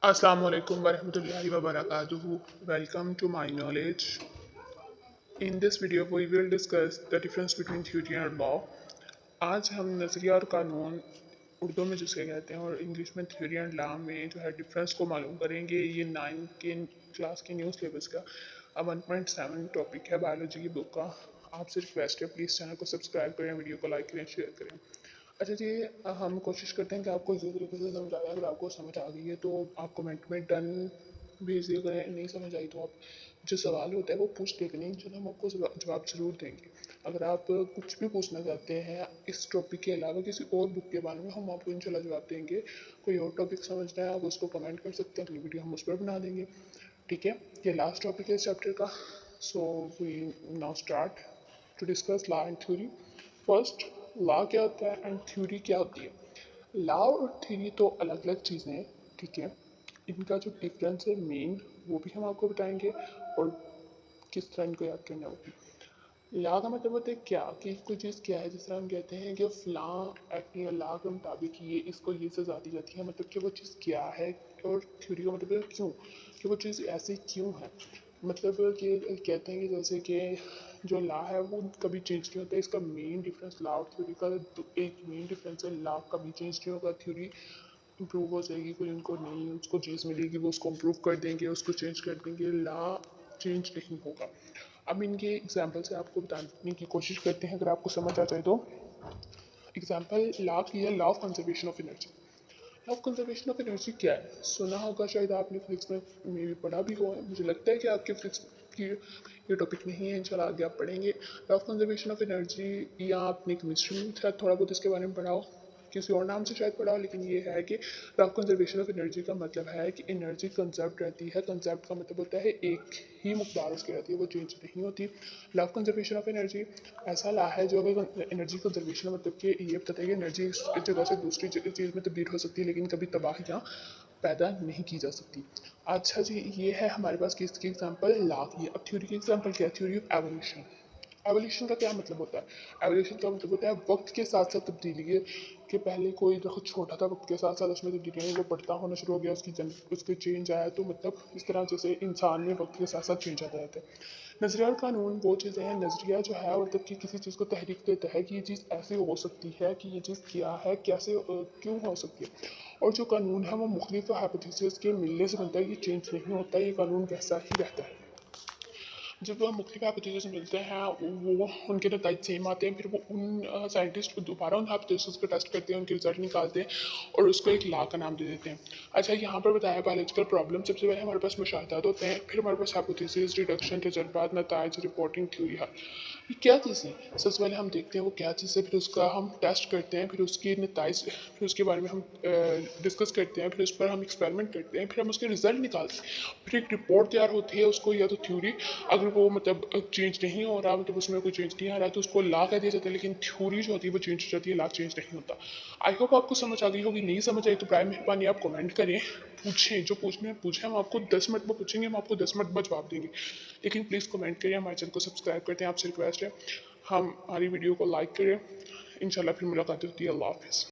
Assalamu alaikum warahmatullahi wabarakatuh. Welcome to my knowledge. In this video, we will discuss the difference between theory and law. आज हम नज़रिया और कानून उर्दू में जिसे कहते हैं और इंग्लिश में थ्योरी एंड लॉ में जो है डिफरेंस को मालूम करेंगे। ये 9 के क्लास के न्यू सिलेबस का 1.7 टॉपिक है बायोलॉजी की बुक का। आपसे रिक्वेस्ट है प्लीज़ चैनल को सब्सक्राइब करें, वीडियो को लाइक करें, शेयर करें। अच्छा जी, हम कोशिश करते हैं कि आपको इसी तरीके से समझाएं। अगर आपको समझ आ गई है तो आप कमेंट में डन भेज दिया करें, नहीं समझ आई तो आप जो सवाल होता है वो पूछ लिया करें, चलो हम आपको जवाब ज़रूर देंगे। अगर आप कुछ भी पूछना चाहते हैं इस टॉपिक के अलावा किसी और बुक के बारे में, हम आपको इंशाल्लाह जवाब देंगे। कोई और टॉपिक समझना है आप उसको कमेंट कर सकते हैं, अगली वीडियो हम उस पर बना देंगे। ठीक है, ये लास्ट टॉपिक है इस चैप्टर का। So we now start to discuss law and theory. First, law क्या होता है एंड थ्योरी क्या होती है। लॉ और थ्योरी तो अलग अलग चीज़ें हैं, ठीक है। इनका जो डिफरेंस है मेन वो भी हम आपको बताएंगे और किस तरह इनको याद करना होगा। लॉ का मतलब होता है क्या, कि कोई चीज़ क्या है। जिस तरह हम कहते हैं कि फलां एक्ट या लॉ के मुताबिक ये इसको ये सजा दी जाती है, मतलब कि वो चीज़ क्या है। और थ्योरी का मतलब है क्यों, कि वो चीज़ ऐसी क्यों है। मतलब कि कहते हैं कि जैसे कि जो लॉ है वो कभी चेंज नहीं होता है। इसका मेन डिफरेंस लॉ और थ्योरी का एक मेन डिफरेंस है, लॉ कभी चेंज नहीं होगा, थ्योरी इम्प्रूव हो जाएगी। कोई उनको नहीं उसको चीज़ मिलेगी वो उसको इम्प्रूव कर देंगे, उसको चेंज कर देंगे। लॉ चेंज नहीं होगा। अब इनके एग्जाम्पल से आपको बताने की कोशिश करते हैं, अगर आपको समझ आ जाए तो। एग्जाम्पल लॉ की है, law of conservation of energy. Law of conservation of energy क्या है, सुना होगा शायद आपने फिजिक्स में भी पढ़ा भी हुआ है। मुझे लगता है कि आपके फिजिक्स की ये टॉपिक नहीं है, इंशाल्लाह आगे आप पढ़ेंगे। Law of conservation of energy या आपने केमिस्ट्री में शायद थोड़ा बहुत इसके बारे में पढ़ा हो, किसी और नाम से शायद पढ़ा हो, लेकिन ये है कि law of conservation of energy का मतलब है कि एनर्जी कंजर्व रहती है। कंजर्व का मतलब होता है एक ही मकदार उसकी रहती है, वो चेंज नहीं होती। Law of conservation of energy ऐसा लॉ है जो अगर एनर्जी कंजर्वेशन मतलब कि ये बताता है कि एनर्जी एक जगह से दूसरी चीज़ में तब्दील हो सकती है, लेकिन कभी तबाहियाँ पैदा नहीं की जा सकती। अच्छा जी, ये है हमारे पास किसकी एग्जांपल, लॉ की। अब थ्योरी की एग्जांपल क्या है, थ्योरी ऑफ एवोल्यूशन। एवोल्यूशन का क्या मतलब होता है, एवोल्यूशन का मतलब होता है वक्त के साथ साथ तब्दीली है। कि पहले कोई देखो छोटा था, वक्त के साथ साथ उसमें तब्दीली आई, वो बढ़ता होना शुरू हो गया, उसके चेंज आया। तो मतलब इस तरह जैसे इंसान में वक्त के साथ साथ चेंज आता रहता है। नजरिया और कानून वो चीज़ें हैं, नजरिया जो है मतलब कि किसी चीज़ को तहरीक देता है कि ये चीज़ ऐसे हो सकती है, कि ये चीज़ क्या है, कैसे क्यों हो सकती है। और जो कानून है वो मुख्तलिफ हाइपोथेसिस के मिलने से बनता है, ये चेंज नहीं होता, ये कानून वैसा ही रहता है। जब वह मुख्तलिफ हाइपोथेसिस मिलते हैं वो उनके नतीजे सेम आते हैं, फिर वो उन साइंटिस्ट को दोबारा उन हाइपोथेसिस को टेस्ट करते हैं, उनके रिजल्ट निकालते हैं और उसको एक लॉ का नाम दे देते हैं। अच्छा, यहाँ पर बताया बायोलॉजिकल प्रॉब्लम। सबसे पहले हमारे पास मुशाहदात होते हैं, फिर हमारे पास हाइपोथेसिस, डिडक्शन, तजर्बात, नताइज, रिपोर्टिंग, थ्योरी है। ये क्या चीज़ है, सबसे पहले हम देखते हैं वो क्या चीज़ है, फिर उसका हम टेस्ट करते हैं, फिर उसकी नताइज, फिर उसके बारे में हम डिस्कस करते हैं, फिर उस पर हम एक्सपेरिमेंट करते हैं, फिर हम उसके रिजल्ट निकालते हैं, फिर एक रिपोर्ट तैयार होती है। उसको या तो थ्योरी, अगर वो मतलब चेंज नहीं हो रहा, मतलब उसमें कोई चेंज नहीं आ रहा तो उसको लॉ कह दिया जाता है। लेकिन थ्योरी जो होती है वो चेंज हो जाती है, लॉ चेंज नहीं होता। आई होप आपको समझ आ गई होगी, नहीं समझ आई तो प्राय मेहरबानी आप कमेंट करें, पूछें, जो पूछने हैं पूछें। हम आपको 10 मिनट में पूछेंगे, हम आपको 10 मिनट में जवाब देंगे। लेकिन प्लीज़ कमेंट करिए, हमारे चैनल को सब्सक्राइब करते हैं, आपसे रिक्वेस्ट है। हमारी वीडियो को लाइक करें। इंशाल्लाह फिर मुलाकात होती है। अल्लाह हाफिज़।